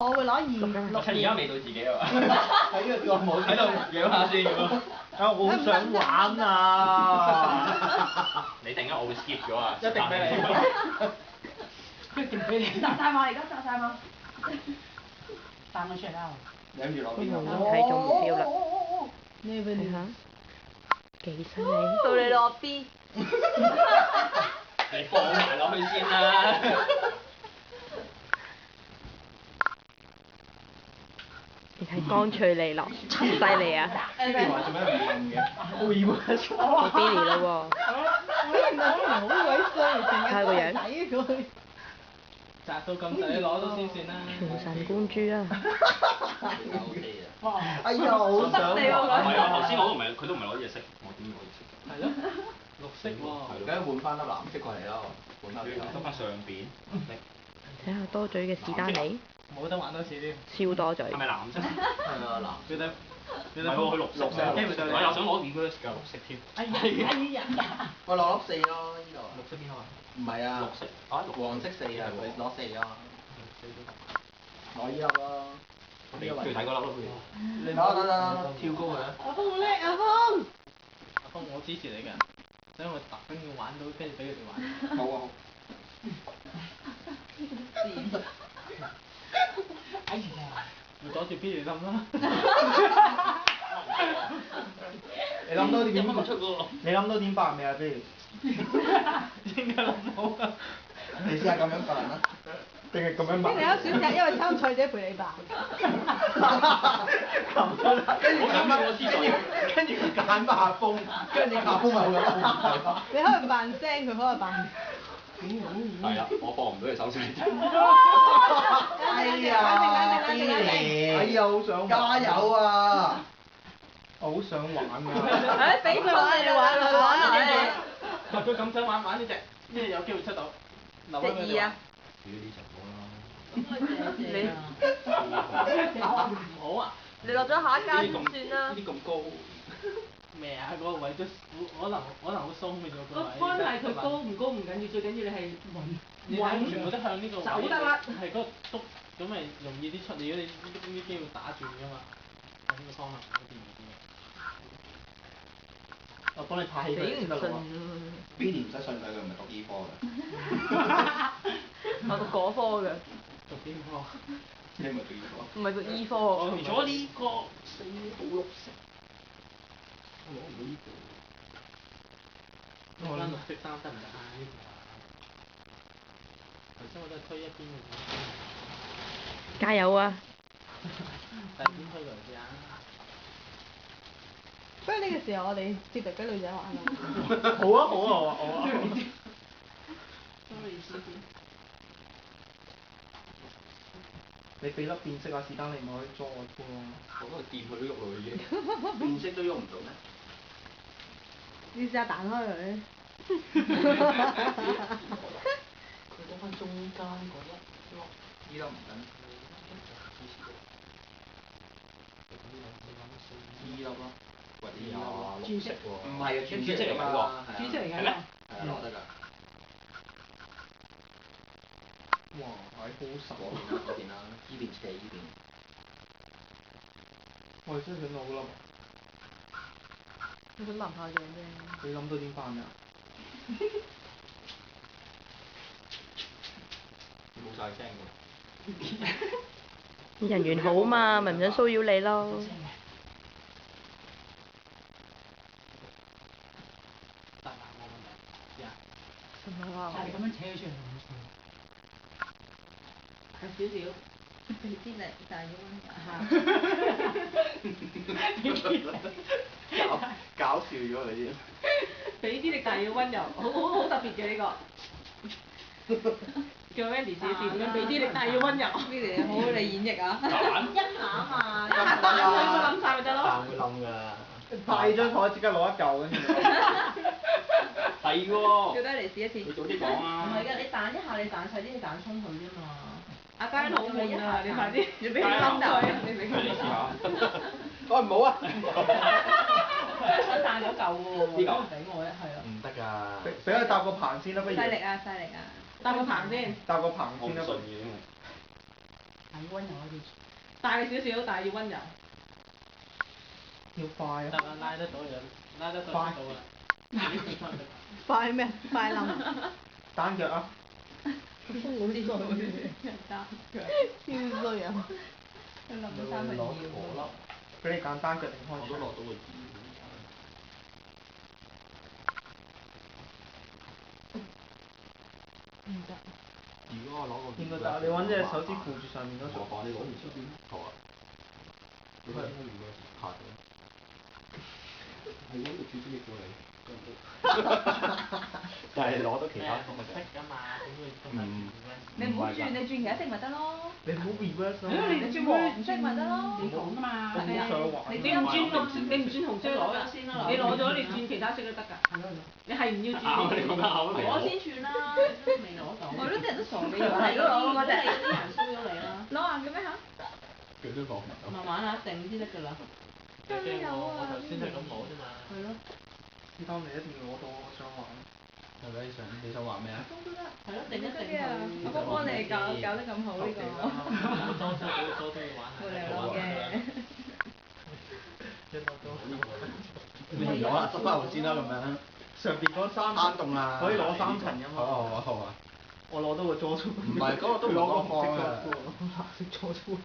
我會攞2、6。而家未到自己啊！喺呢個跳舞喺度養下先咁啊！啊，我好想玩啊！你突然間我會 skip 咗啊！一定俾你。一定俾你。摘晒嘛，而家摘晒嘛。3個出嚟啦！你諗住攞邊個？睇咗目標啦。你俾你。幾犀利！到你落 B。你放埋落去先啦！你睇乾脆利落，犀利啊！呢邊話做咩唔認嘅？我以為錯。到 Billy 啦喎。好鬼衰，成日睇個樣。睇佢。摘到咁滯，攞到先算啦。全神貫注啊！哇！哎呀，好想玩。唔係啊，頭先我都唔係，佢都唔係攞啲嘢色，我點攞嘢色？係咯，綠色喎。梗係換翻粒藍色過嚟咯，換翻邊？得翻上邊。睇下多嘴嘅史丹尼。冇得玩多次添。超多嘴。係咪藍色？係啊，藍。唔係喎，佢綠色。我又想攞 reverse 㗎綠色添。哎呀！我攞粒4咯，呢度。綠色邊個啊？唔係啊。綠色。啊，黃色4啊，佢攞4啊。攞呢粒咯。你中意睇嗰粒咯，你得，跳高佢啊！阿峰好叻，阿峰。阿峰，我支持你㗎，所以我特登要玩到，跟住俾佢哋玩。好啊好。哎呀！咪阻住 B 嚟冧啦！你諗到點？你諗到點辦未啊 B？應該諗到啊！你試下咁樣辦啦，定係咁樣辦？你有選擇，因為參賽者陪你辦。跟住佢揀阿峰，跟住阿峰咪好有你可以扮聲，佢可以扮。係啊，我放唔到你手上。哎呀 ，Billy，哎呀，好想加油啊！我好想玩啊！誒，俾佢玩你玩啊！佢咁想玩呢隻，呢隻有機會出到。隻2啊！你唔好啊！你落咗下一間先算啦。呢啲咁高。咩啊？嗰個位都可能好鬆嘅啫。個 point 係佢高唔高唔緊要，最緊要你係穩。全部都向呢個位。走得啦。係嗰個篤，咁咪容易啲出。如果你呢啲機會打轉㗎嘛，向呢個方向嗰邊易啲。我幫你拍起佢先得喎。Billy 唔使信佢，佢唔係讀醫科嘅。我讀嗰科嘅。讀邊科？你唔係讀醫科？唔係讀醫科。除咗呢個4到6色，我攞唔到呢個。攞翻綠色衫得唔得啊？呢個。頭先我都係推一邊嘅。加油啊！第二邊推過嚟試下。不如呢個時候我哋接力俾女仔玩咯。好啊好啊好啊好啊！你俾粒變色啊，士丹利咪可以裝我添喎。我嗰個掂佢都喐落去嘅。變色都喐唔到咩？你試下彈開佢。佢得翻中間嗰粒，呢粒唔緊。呢粒咯，或者呢粒咯。轉色喎。唔係啊，轉色嚟㗎喎。轉色嚟㗎。係咩？係攞得㗎。哇！係好實喎，嗰邊啦，依邊斜依邊。我哋真係想攞粒。你想淋下醬啫。你諗到點辦啊？冇晒聲㗎。人緣好嘛，咪唔想騷擾你咯。得啦，冇問題。係咁樣扯佢出嚟。有少少。俾啲力，但係要溫柔。搞笑咗你先。俾啲力，但係要溫柔，好特別嘅呢個。叫 Wendy 試一試點樣俾啲力，但係要溫柔。Wendy 好好你演繹啊！一下啊嘛，一下當佢會冧晒咪得咯。但會冧㗎。派張台即刻攞一嚿跟住。係喎。叫低嚟試一次。你早啲講啊！唔係㗎，你彈一下你彈細啲，你彈衝佢啫嘛。阿嘉好悶啊！你快啲，要俾佢冧佢，你俾佢。你試下。我唔好啊！我彈咗嚿喎。呢嚿俾我啫，係啊。唔得㗎。俾佢搭個棚先啦，不如。犀利啊！犀利啊！搭個棚先。搭個棚先啦。要温柔啲。大少少，但係要温柔。要快啊！得啦，拉得到就拉得到就到啦。快咩？快冧。單腳啊！好衰。超衰啊！佢冧咗三分二喎。俾你揀單腳定開槍？我都落到個字。唔得。如果我攞個應該得，你揾隻手指扶住上面嗰度。你攞唔出邊？好啊。你應該如果下咗。係揾個主先拎過嚟。但係攞到其他方式㗎嘛，點會咁樣？你唔好轉，你轉其他色咪得咯。你唔好 reverse 咯。你轉黃色咪得咯。你講㗎嘛。我好想玩。你唔轉綠色，你唔轉紅色攞咗先啦。你攞咗，你轉其他色都得㗎。係咯。你係唔要轉？我先轉啦，都未攞到。我啲人都傻嘅，如果係嗰個嗰隻，啲人輸咗你啦。攞硬嘅咩嚇？佢都講唔到。慢慢啊，定先得㗎啦。有啊！我頭先係咁攞啫嘛。係咯。呢單你一定要攞到，我想玩。係咪你想玩咩啊？都得，係咯，定一定啊！我幫你搞得咁好呢個。多都要玩下。冇理由嘅。你唔攞啦，執翻嚟先啦咁樣。上邊嗰三攤動啊！可以攞3層㗎嘛。好啊好啊。我攞到個佐助。唔係嗰個都攞個紅色嘅。藍色佐助。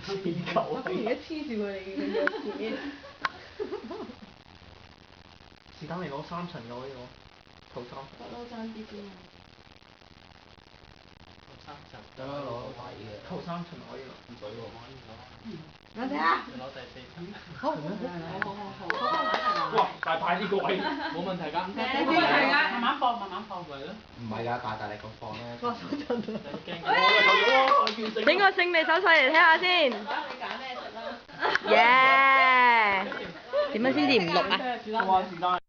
死球啊！而家黐住佢哋嘅腳趾。是但你攞3層嘅可以攞，頭3層。得咯，爭啲啫嘛。頭3層。有得攞位嘅。頭3層可以攞。唔使喎，可以攞。我哋啊！你攞第4層。好。好。哇！大派呢個位，冇問題㗎。冇問題㗎，慢慢放，慢慢放。咪咯。唔係㗎，大力咁放咧。我手震到。整個勝利手勢嚟睇下先。你揀咩色啦？耶！點樣先至唔錄啊？我話是但。